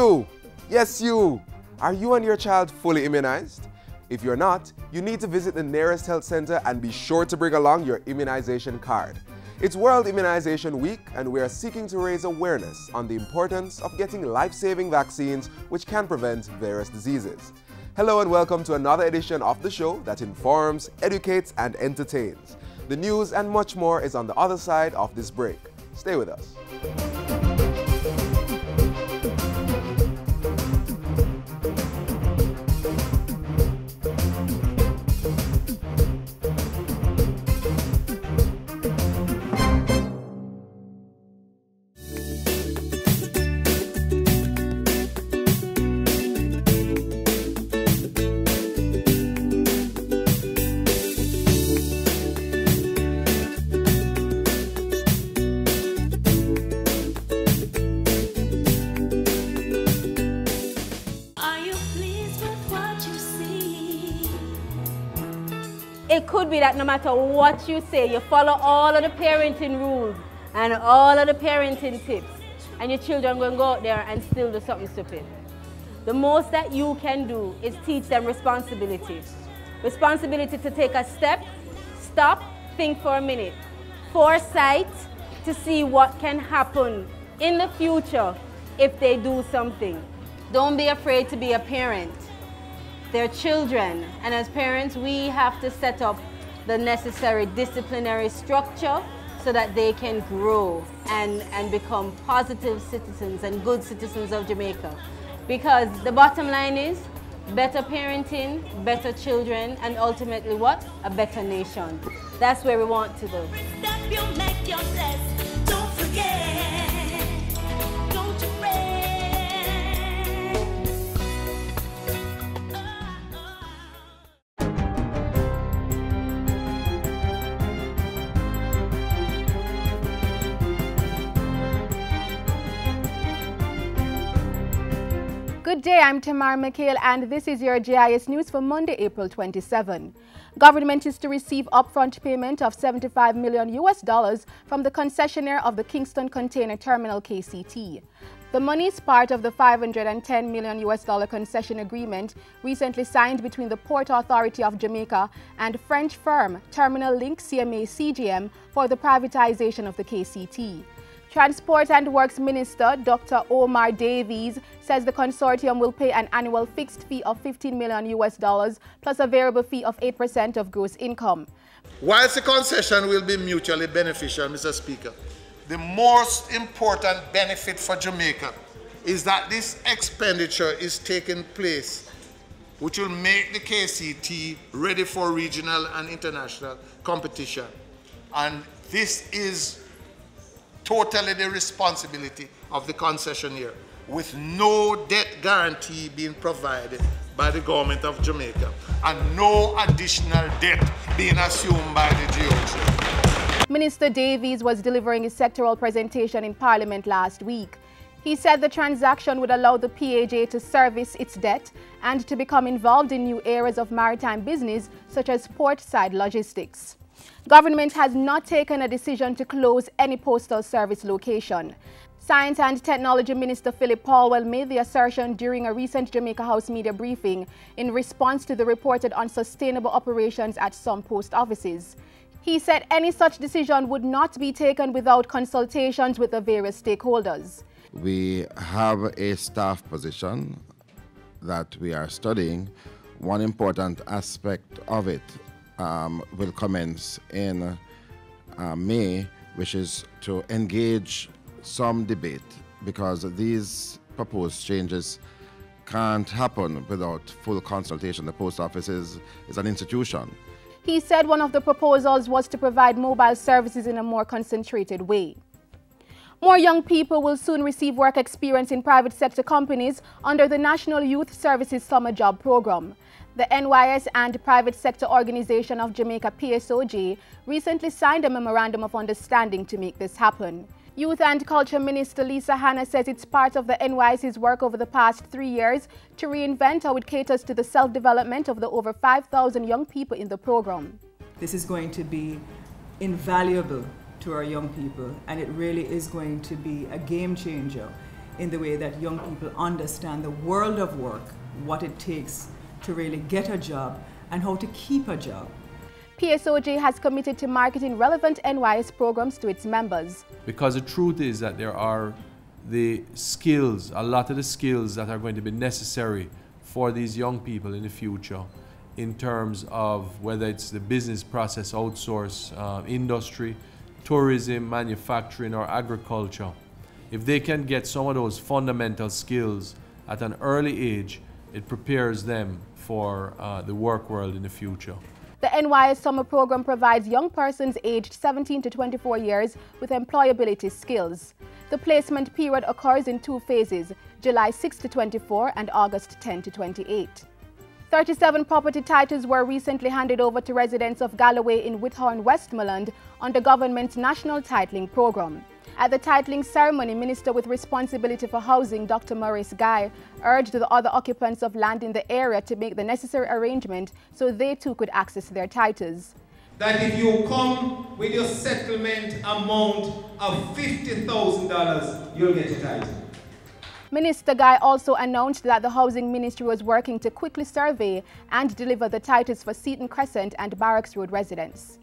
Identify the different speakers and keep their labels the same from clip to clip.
Speaker 1: You! Yes, you! Are you and your child fully immunized? If you're not, you need to visit the nearest health center and be sure to bring along your immunization card. It's World Immunization Week, and we are seeking to raise awareness on the importance of getting life-saving vaccines which can prevent various diseases. Hello and welcome to another edition of the show that informs, educates, and entertains. The news and much more is on the other side of this break. Stay with us.
Speaker 2: It could be that no matter what you say, you follow all of the parenting rules and all of the parenting tips, and your children will go out there and still do something stupid. The most that you can do is teach them responsibility. Responsibility to take a step, stop, think for a minute. Foresight to see what can happen in the future if they do something. Don't be afraid to be a parent. They're children, and as parents we have to set up the necessary disciplinary structure so that they can grow and become positive citizens and good citizens of Jamaica. Because the bottom line is better parenting, better children, and ultimately what? A better nation. That's where we want to go. Don't forget, don't you fret.
Speaker 3: Good day, I'm Tamar McHale, and this is your GIS News for Monday, April 27. Government is to receive upfront payment of $75 million from the concessionaire of the Kingston Container Terminal KCT. The money is part of the $510 million concession agreement recently signed between the Port Authority of Jamaica and French firm Terminal Link CMA CGM for the privatization of the KCT. Transport and Works Minister Dr. Omar Davies says the consortium will pay an annual fixed fee of $15 million plus a variable fee of 8% of gross income.
Speaker 4: Whilst the concession will be mutually beneficial, Mr. Speaker, the most important benefit for Jamaica is that this expenditure is taking place, which will make the KCT ready for regional and international competition. And this is totally the responsibility of the concessionaire, with no debt guarantee being provided by the government of Jamaica and no additional debt being assumed by the GOJ.
Speaker 3: Minister Davies was delivering his sectoral presentation in Parliament last week. He said the transaction would allow the PAJ to service its debt and to become involved in new areas of maritime business such as port-side logistics. Government has not taken a decision to close any postal service location. Science and Technology Minister Philip Paulwell made the assertion during a recent Jamaica House media briefing in response to the reported unsustainable operations at some post offices. He said any such decision would not be taken without consultations with the various stakeholders.
Speaker 5: We have a staff position that we are studying. One important aspect of it will commence in May, which is to engage some debate, because these proposed changes can't happen without full consultation. The post office is an institution.
Speaker 3: He said one of the proposals was to provide mobile services in a more concentrated way. More young people will soon receive work experience in private sector companies under the National Youth Services Summer Job Program. The NYS and Private Sector Organization of Jamaica, PSOJ, recently signed a memorandum of understanding to make this happen. Youth and Culture Minister Lisa Hanna says it's part of the NYS's work over the past 3 years to reinvent how it caters to the self-development of the over 5,000 young people in the program.
Speaker 6: This is going to be invaluable to our young people, and it really is going to be a game changer in the way that young people understand the world of work, what it takes to really get a job, and how to keep a job.
Speaker 3: PSOJ has committed to marketing relevant NYS programs to its members.
Speaker 7: Because the truth is that there are the skills, a lot of the skills that are going to be necessary for these young people in the future, in terms of whether it's the business process outsource, industry, tourism, manufacturing, or agriculture. If they can get some of those fundamental skills at an early age, it prepares them for the work world in the future.
Speaker 3: The NYS Summer Program provides young persons aged 17 to 24 years with employability skills. The placement period occurs in 2 phases, July 6 to 24 and August 10 to 28. 37 property titles were recently handed over to residents of Galloway in Whithorn, Westmoreland under government's National Titling Program. At the titling ceremony, Minister with responsibility for housing, Dr. Maurice Guy, urged the other occupants of land in the area to make the necessary arrangement so they too could access their titles.
Speaker 8: That if you come with your settlement amount of $50,000, you'll get a title.
Speaker 3: Minister Guy also announced that the Housing Ministry was working to quickly survey and deliver the titles for Seaton Crescent and Barracks Road residents.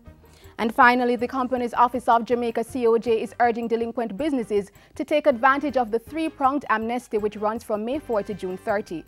Speaker 3: And finally, the Companies Office of Jamaica COJ is urging delinquent businesses to take advantage of the 3-pronged amnesty which runs from May 4 to June 30.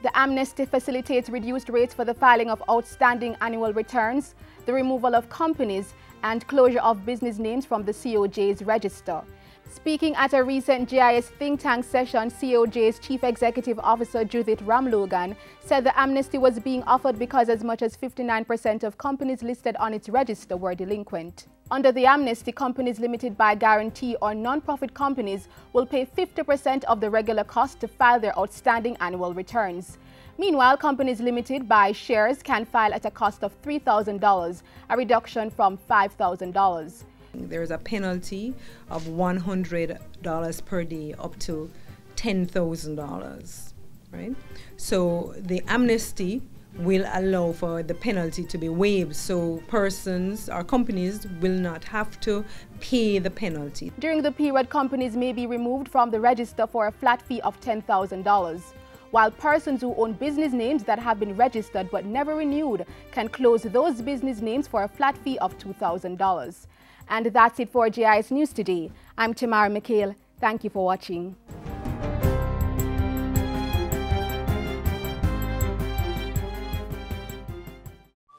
Speaker 3: The amnesty facilitates reduced rates for the filing of outstanding annual returns, the removal of companies, and closure of business names from the COJ's register. Speaking at a recent GIS think tank session, COJ's Chief Executive Officer Judith Ramlogan said the amnesty was being offered because as much as 59% of companies listed on its register were delinquent. Under the amnesty, companies limited by guarantee or non-profit companies will pay 50% of the regular cost to file their outstanding annual returns. Meanwhile, companies limited by shares can file at a cost of $3,000, a reduction from $5,000.
Speaker 9: There is a penalty of $100 per day up to $10,000, right? So the amnesty will allow for the penalty to be waived, so persons or companies will not have to pay the penalty.
Speaker 3: During the period, companies may be removed from the register for a flat fee of $10,000, while persons who own business names that have been registered but never renewed can close those business names for a flat fee of $2,000. And that's it for GIS News today. I'm Tamara McHale. Thank you for watching.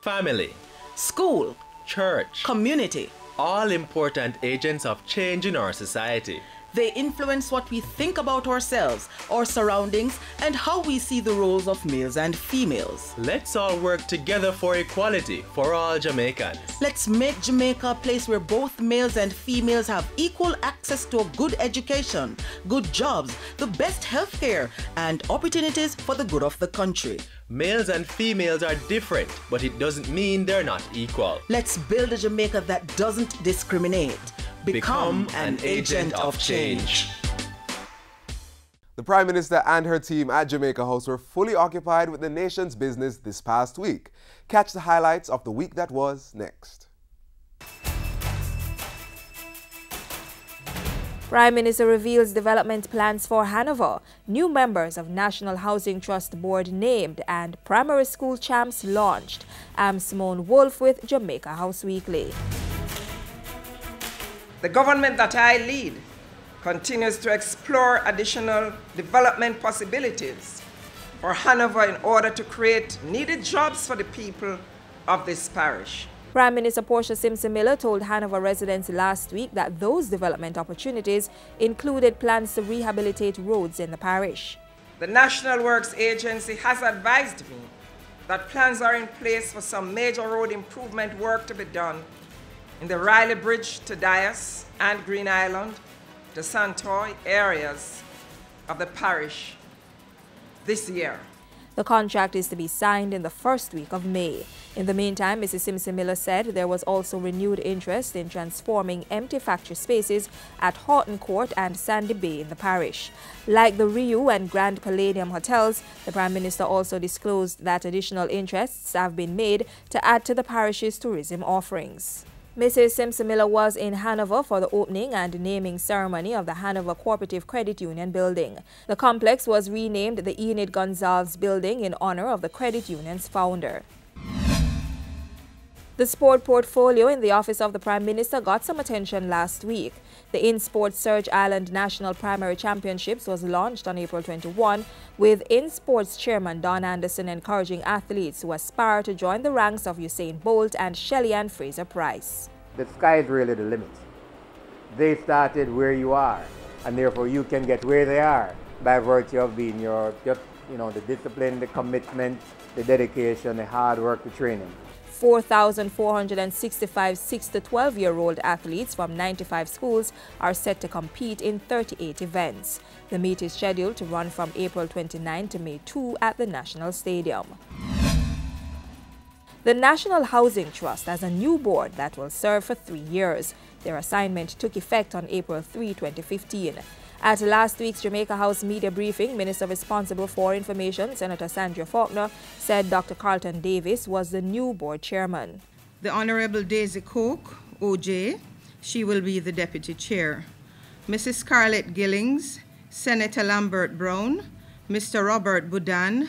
Speaker 10: Family,
Speaker 11: school,
Speaker 10: church,
Speaker 11: community,
Speaker 10: all important agents of change in our society.
Speaker 11: They influence what we think about ourselves, our surroundings, and how we see the roles of males and females.
Speaker 10: Let's all work together for equality for all Jamaicans.
Speaker 11: Let's make Jamaica a place where both males and females have equal access to a good education, good jobs, the best healthcare, and opportunities for the good of the country.
Speaker 10: Males and females are different, but it doesn't mean they're not equal.
Speaker 11: Let's build a Jamaica that doesn't discriminate. Become an agent of change.
Speaker 1: The Prime Minister and her team at Jamaica House were fully occupied with the nation's business this past week. Catch the highlights of the week that was next.
Speaker 12: Prime Minister reveals development plans for Hanover, new members of National Housing Trust Board named, and primary school champs launched. I'm Simone Wolf with Jamaica House Weekly.
Speaker 13: The government that I lead continues to explore additional development possibilities for Hanover in order to create needed jobs for the people of this parish.
Speaker 12: Prime Minister Portia Simpson-Miller told Hanover residents last week that those development opportunities included plans to rehabilitate roads in the parish.
Speaker 13: The National Works Agency has advised me that plans are in place for some major road improvement work to be done in the Riley Bridge to Dias and Green Island to Santoy areas of the parish this year.
Speaker 12: The contract is to be signed in the first week of May. In the meantime, Mrs. Simpson-Miller said there was also renewed interest in transforming empty factory spaces at Horton Court and Sandy Bay in the parish. Like the Rio and Grand Palladium hotels, the Prime Minister also disclosed that additional interests have been made to add to the parish's tourism offerings. Mrs. Simpson Miller was in Hanover for the opening and naming ceremony of the Hanover Cooperative Credit Union building. The complex was renamed the Enid Gonzalez Building in honor of the credit union's founder. The sport portfolio in the office of the Prime Minister got some attention last week. The InSport Surge Island National Primary Championships was launched on April 21, with InSports Chairman Don Anderson encouraging athletes who aspire to join the ranks of Usain Bolt and Shelly-Ann Fraser-Pryce.
Speaker 14: The sky is really the limit. They started where you are, and therefore you can get where they are by virtue of being the discipline, the commitment, the dedication, the hard work, the training.
Speaker 12: 4,465 6 to 12-year-old athletes from 95 schools are set to compete in 38 events. The meet is scheduled to run from April 29 to May 2 at the National Stadium. The National Housing Trust has a new board that will serve for 3 years. Their assignment took effect on April 3, 2015. At last week's Jamaica House media briefing, Minister responsible for information, Senator Sandra Faulkner, said Dr. Carlton Davis was the new board chairman.
Speaker 15: The Honorable Daisy Coke, OJ, she will be the deputy chair. Mrs. Scarlett Gillings, Senator Lambert Brown, Mr. Robert Boudin,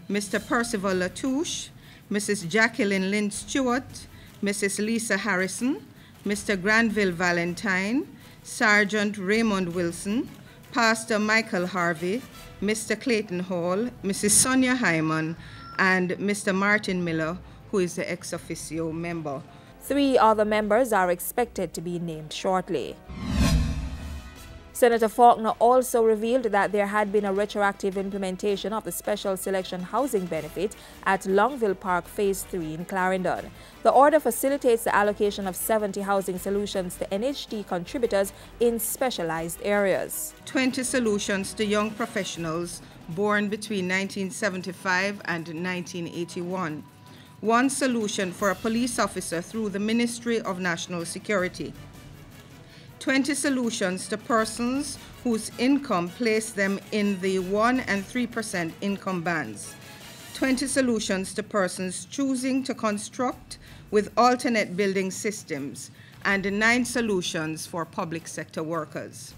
Speaker 15: Mr. Percival Latouche, Mrs. Jacqueline Lynn Stewart, Mrs. Lisa Harrison, Mr. Granville Valentine, Sergeant Raymond Wilson, Pastor Michael Harvey, Mr. Clayton Hall, Mrs. Sonia Hyman, and Mr. Martin Miller, who is the ex officio member.
Speaker 12: 3 other members are expected to be named shortly. Senator Faulkner also revealed that there had been a retroactive implementation of the Special Selection Housing Benefit at Longville Park Phase 3 in Clarendon. The order facilitates the allocation of 70 housing solutions to NHT contributors in specialized areas.
Speaker 15: 20 solutions to young professionals born between 1975 and 1981. 1 solution for a police officer through the Ministry of National Security. 20 solutions to persons whose income placed them in the 1% and 3% income bands. 20 solutions to persons choosing to construct with alternate building systems, and 9 solutions for public sector workers.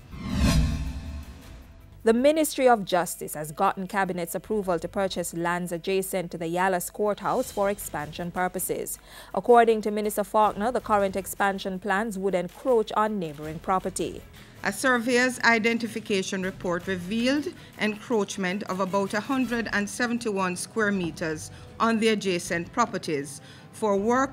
Speaker 12: The Ministry of Justice has gotten Cabinet's approval to purchase lands adjacent to the Yallas Courthouse for expansion purposes. According to Minister Faulkner, the current expansion plans would encroach on neighboring property.
Speaker 15: A surveyor's identification report revealed encroachment of about 171 square meters on the adjacent properties for work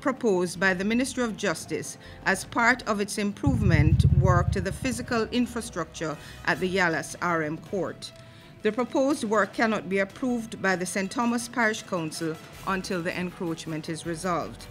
Speaker 15: proposed by the Ministry of Justice as part of its improvement work to the physical infrastructure at the Yallas RM Court. The proposed work cannot be approved by the St. Thomas Parish Council until the encroachment is resolved.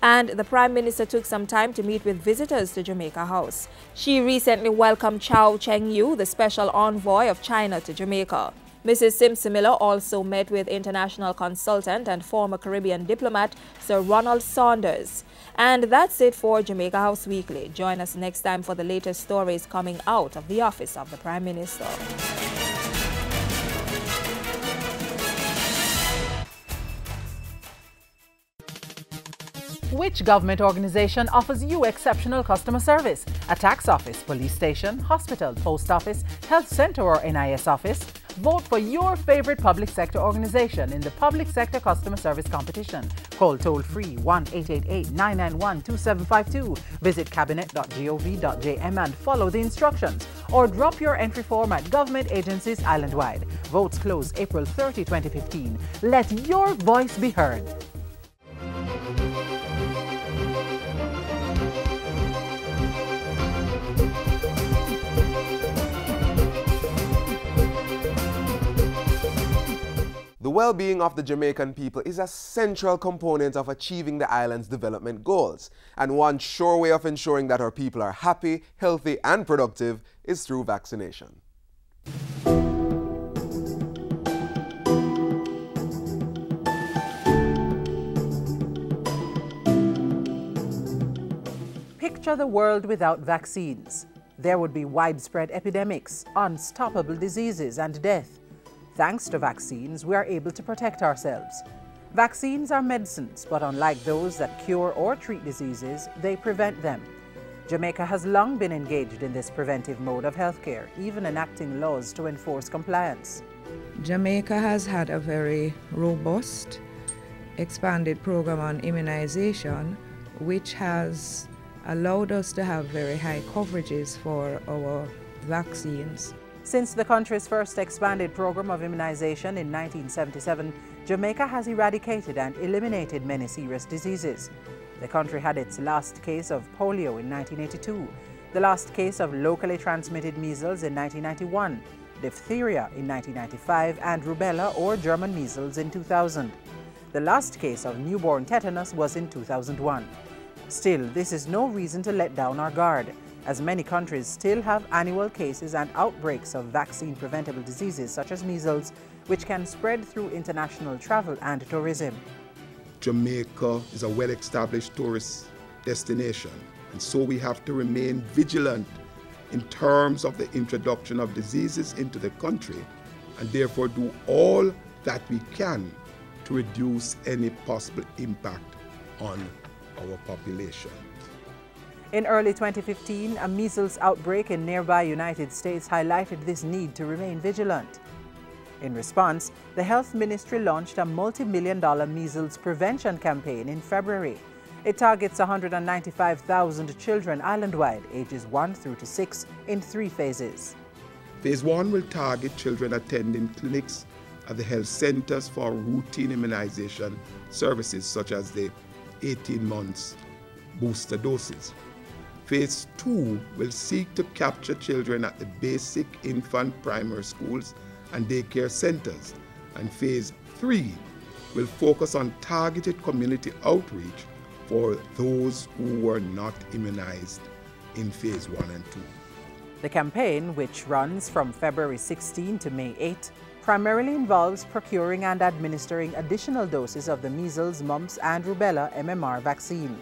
Speaker 12: And the Prime Minister took some time to meet with visitors to Jamaica House. She recently welcomed Chow Cheng-yu, the special envoy of China to Jamaica. Mrs. Simpson Miller also met with international consultant and former Caribbean diplomat Sir Ronald Saunders. And that's it for Jamaica House Weekly. Join us next time for the latest stories coming out of the office of the Prime Minister.
Speaker 16: Which government organization offers you exceptional customer service? A tax office, police station, hospital, post office, health center or NIS office? Vote for your favorite public sector organization in the Public Sector Customer Service Competition. Call toll-free 1-888-991-2752. Visit cabinet.gov.jm and follow the instructions. Or drop your entry form at government agencies island-wide. Votes close April 30, 2015. Let your voice be heard.
Speaker 1: The well-being of the Jamaican people is a central component of achieving the island's development goals. And one sure way of ensuring that our people are happy, healthy, and productive is through vaccination.
Speaker 16: Picture the world without vaccines. There would be widespread epidemics, unstoppable diseases, and death. Thanks to vaccines, we are able to protect ourselves. Vaccines are medicines, but unlike those that cure or treat diseases, they prevent them. Jamaica has long been engaged in this preventive mode of healthcare, even enacting laws to enforce compliance.
Speaker 17: Jamaica has had a very robust, expanded program on immunization, which has allowed us to have very high coverages for our vaccines.
Speaker 16: Since the country's first expanded program of immunization in 1977, Jamaica has eradicated and eliminated many serious diseases. The country had its last case of polio in 1982, the last case of locally transmitted measles in 1991, diphtheria in 1995, and rubella or German measles in 2000. The last case of newborn tetanus was in 2001. Still, this is no reason to let down our guard, as many countries still have annual cases and outbreaks of vaccine-preventable diseases such as measles, which can spread through international travel and tourism.
Speaker 18: Jamaica is a well-established tourist destination, and so we have to remain vigilant in terms of the introduction of diseases into the country, and therefore do all that we can to reduce any possible impact on our population.
Speaker 16: In early 2015, a measles outbreak in nearby United States highlighted this need to remain vigilant. In response, the Health Ministry launched a multi-million-dollar measles prevention campaign in February. It targets 195,000 children island-wide, ages 1 through to 6, in 3 phases.
Speaker 18: Phase 1 will target children attending clinics at the health centers for routine immunization services such as the 18 months booster doses. Phase 2 will seek to capture children at the basic infant primary schools and daycare centers, and Phase 3 will focus on targeted community outreach for those who were not immunized in Phase 1 and 2.
Speaker 16: The campaign, which runs from February 16 to May 8, primarily involves procuring and administering additional doses of the measles, mumps, and rubella MMR vaccine.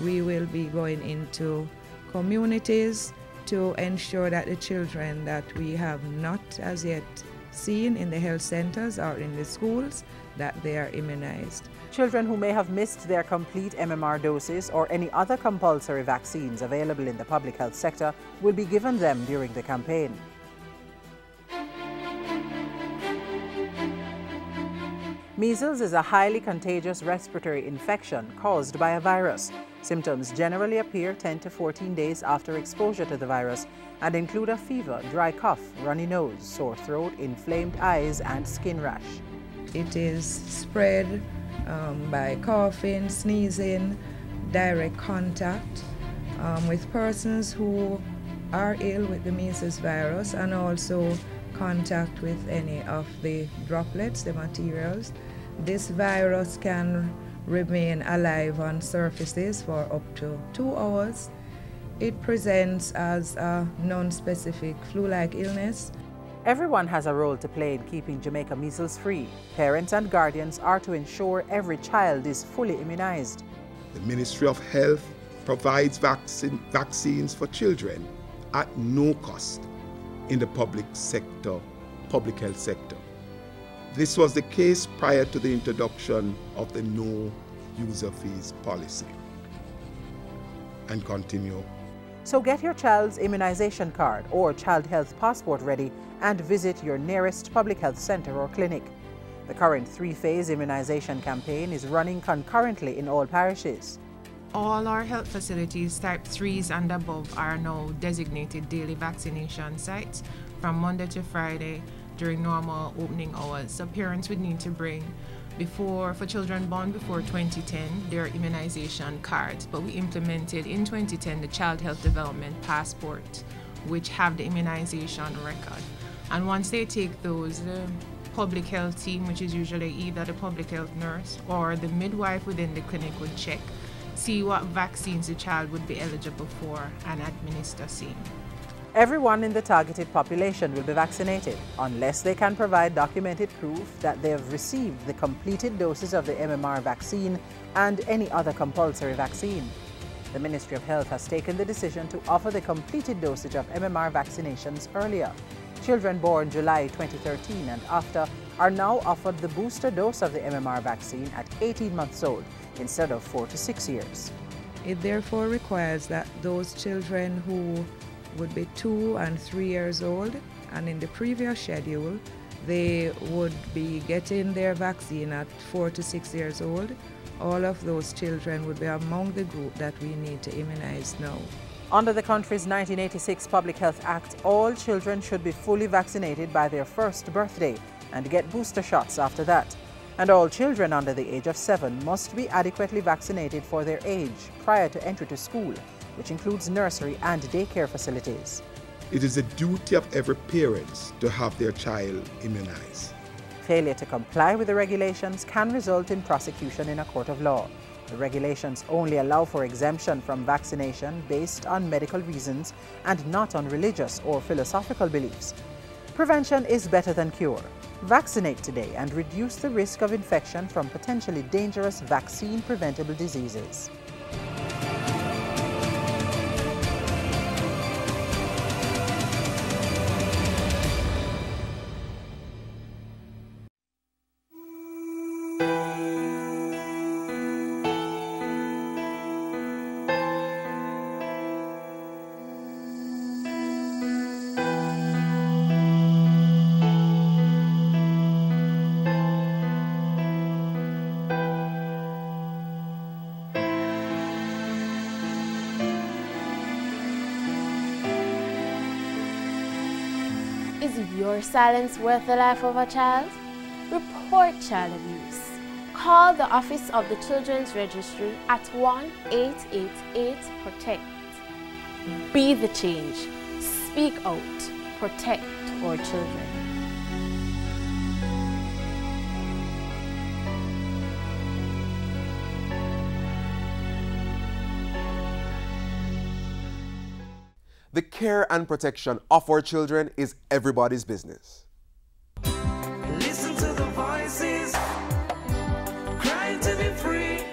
Speaker 17: We will be going into communities to ensure that the children that we have not as yet seen in the health centers or in the schools, that they are immunized.
Speaker 16: Children who may have missed their complete MMR doses or any other compulsory vaccines available in the public health sector will be given them during the campaign. Measles is a highly contagious respiratory infection caused by a virus. Symptoms generally appear 10 to 14 days after exposure to the virus and include a fever, dry cough, runny nose, sore throat, inflamed eyes, and skin rash.
Speaker 17: It is spread by coughing, sneezing, direct contact with persons who are ill with the measles virus, and also contact with any of the droplets, the materials. This virus can remain alive on surfaces for up to 2 hours. It presents as a non-specific flu-like illness.
Speaker 16: Everyone has a role to play in keeping Jamaica measles free. Parents and guardians are to ensure every child is fully immunized.
Speaker 18: The Ministry of Health provides vaccines for children at no cost in the public health sector. This was the case prior to the introduction of the no user fees policy. And continue.
Speaker 16: So get your child's immunization card or child health passport ready and visit your nearest public health center or clinic. The current 3-phase immunization campaign is running concurrently in all parishes.
Speaker 19: All our health facilities type 3s and above are now designated daily vaccination sites from Monday to Friday during normal opening hours. So parents would need to bring, for children born before 2010, their immunization cards. But we implemented in 2010 the Child Health Development Passport, which have the immunization record. And once they take those, the public health team, which is usually either the public health nurse or the midwife within the clinic, would check, see what vaccines the child would be eligible for, and administer same.
Speaker 16: Everyone in the targeted population will be vaccinated unless they can provide documented proof that they have received the completed doses of the MMR vaccine and any other compulsory vaccine. The Ministry of Health has taken the decision to offer the completed dosage of MMR vaccinations earlier. Children born July 2013 and after are now offered the booster dose of the MMR vaccine at 18 months old instead of 4 to 6 years.
Speaker 17: It therefore requires that those children who would be 2 and 3 years old, and in the previous schedule, they would be getting their vaccine at 4 to 6 years old. All of those children would be among the group that we need to immunize now.
Speaker 16: Under the country's 1986 Public Health Act, all children should be fully vaccinated by their first birthday and get booster shots after that. And all children under the age of 7 must be adequately vaccinated for their age prior to entry to school, which includes nursery and daycare facilities.
Speaker 18: It is the duty of every parent to have their child immunized.
Speaker 16: Failure to comply with the regulations can result in prosecution in a court of law. The regulations only allow for exemption from vaccination based on medical reasons and not on religious or philosophical beliefs. Prevention is better than cure. Vaccinate today and reduce the risk of infection from potentially dangerous vaccine-preventable diseases.
Speaker 20: Is your silence worth the life of a child? Report child abuse. Call the Office of the Children's Registry at 1-888-PROTECT. Be the change. Speak out. Protect our children.
Speaker 1: The care and protection of our children is everybody's business.
Speaker 21: Listen to the voices, crying to be free.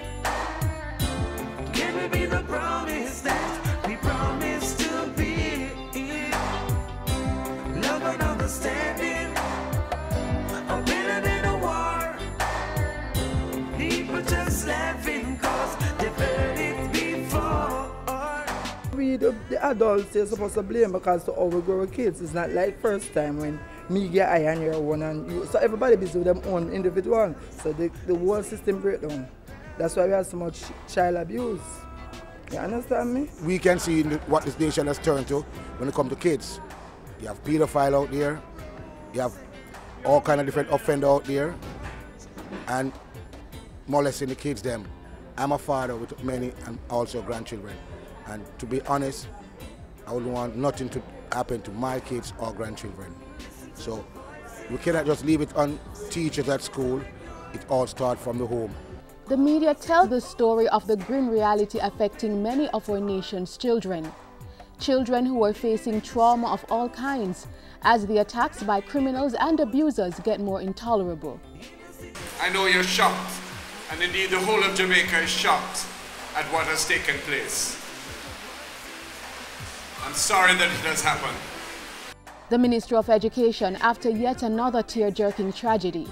Speaker 21: Can we be the promise that we promise to be? Love and understanding are better than a war. People just laughing cause they've heard it before.
Speaker 22: We, the adults, are supposed to blame because to how we grow our kids. It's not like first time when me get I and you're one and you. So everybody busy with them own individual. So the whole system break down. That's why we have so much child abuse. You understand me?
Speaker 23: We can see what this nation has turned to when it comes to kids. You have pedophile out there. You have all kind of different offender out there. And molesting the kids them. I'm a father with many and also grandchildren. And to be honest, I would want nothing to happen to my kids or grandchildren. So we cannot just leave it on teachers at school. It all starts from the home.
Speaker 3: The media tells the story of the grim reality affecting many of our nation's children. Children who are facing trauma of all kinds as the attacks by criminals and abusers get more intolerable.
Speaker 24: I know you're shocked, and indeed the whole of Jamaica is shocked at what has taken place. I'm sorry that it has happened.
Speaker 3: The Ministry of Education after yet another tear-jerking tragedy.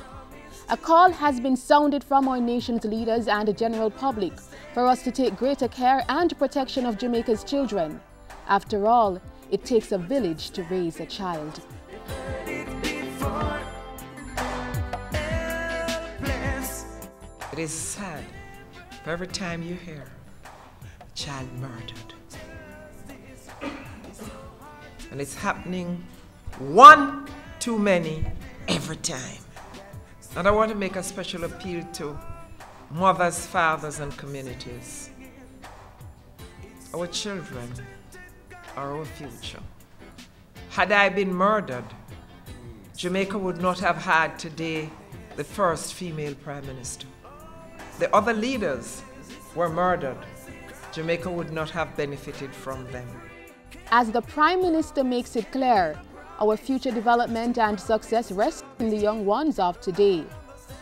Speaker 3: A call has been sounded from our nation's leaders and the general public for us to take greater care and protection of Jamaica's children. After all, it takes a village to raise a child.
Speaker 13: It is sad for every time you hear a child murdered. And it's happening one too many every time. And I want to make a special appeal to mothers, fathers, and communities. Our children are our future. Had I been murdered, Jamaica would not have had today the first female prime minister. The other leaders were murdered. Jamaica would not have benefited from them.
Speaker 3: As the Prime Minister makes it clear, our future development and success rests in the young ones of today.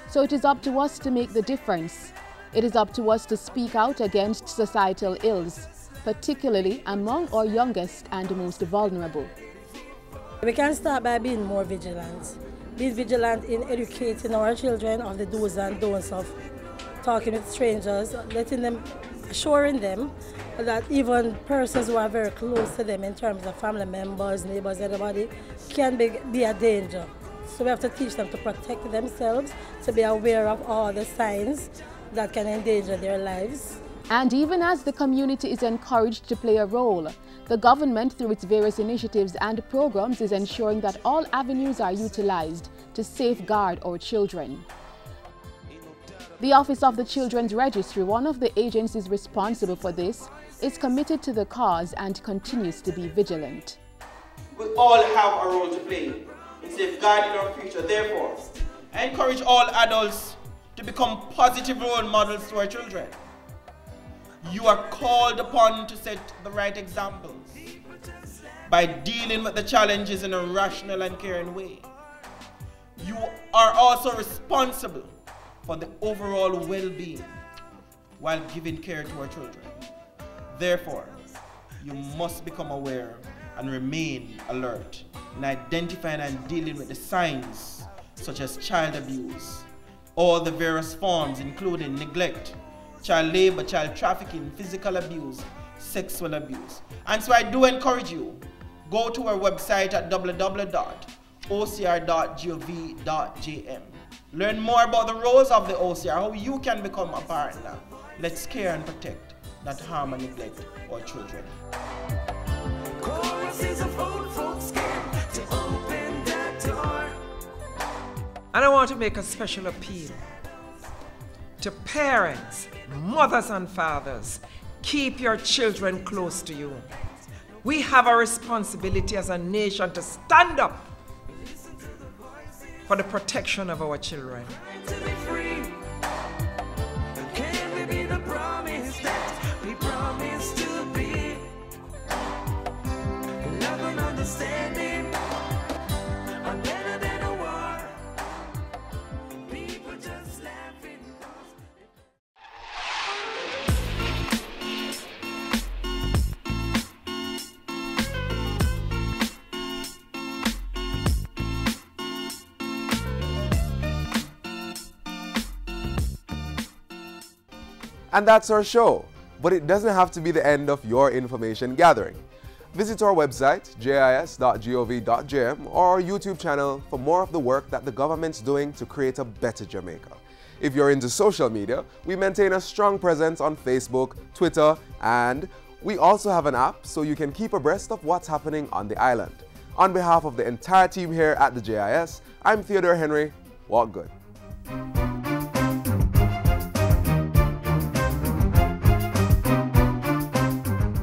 Speaker 3: So it is up to us to make the difference. It is up to us to speak out against societal ills, particularly among our youngest and most vulnerable.
Speaker 25: We can start by being more vigilant,
Speaker 2: being vigilant in educating our children of the do's and don'ts of talking with strangers, assuring them that even persons who are very close to them in terms of family members, neighbors, everybody, can be a danger. So we have to teach them to protect themselves, to be aware of all the signs that can endanger their lives.
Speaker 3: And even as the community is encouraged to play a role, the government, through its various initiatives and programs, is ensuring that all avenues are utilized to safeguard our children. The Office of the Children's Registry, one of the agencies responsible for this, is committed to the cause and continues to be vigilant.
Speaker 4: We all have a role to play in safeguarding our future. Therefore, I encourage all adults to become positive role models to our children. You are called upon to set the right examples by dealing with the challenges in a rational and caring way. You are also responsible for the overall well-being while giving care to our children. Therefore, you must become aware and remain alert in identifying and dealing with the signs such as child abuse, all the various forms including neglect, child labor, child trafficking, physical abuse, sexual abuse. And so I do encourage you, go to our website at www.ocr.gov.jm. Learn more about the roles of the OCR, how you can become a partner. Let's care and protect, not harm and neglect our children.
Speaker 13: And I want to make a special appeal to parents, mothers and fathers. Keep your children close to you. We have a responsibility as a nation to stand up for the protection of our children.
Speaker 1: And that's our show. But it doesn't have to be the end of your information gathering. Visit our website, jis.gov.jm, or our YouTube channel for more of the work that the government's doing to create a better Jamaica. If you're into social media, we maintain a strong presence on Facebook, Twitter, and we also have an app so you can keep abreast of what's happening on the island. On behalf of the entire team here at the JIS, I'm Theodore Henry. Walk good.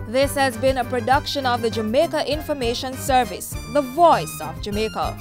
Speaker 12: This has been a production of the Jamaica Information Service, the voice of Jamaica.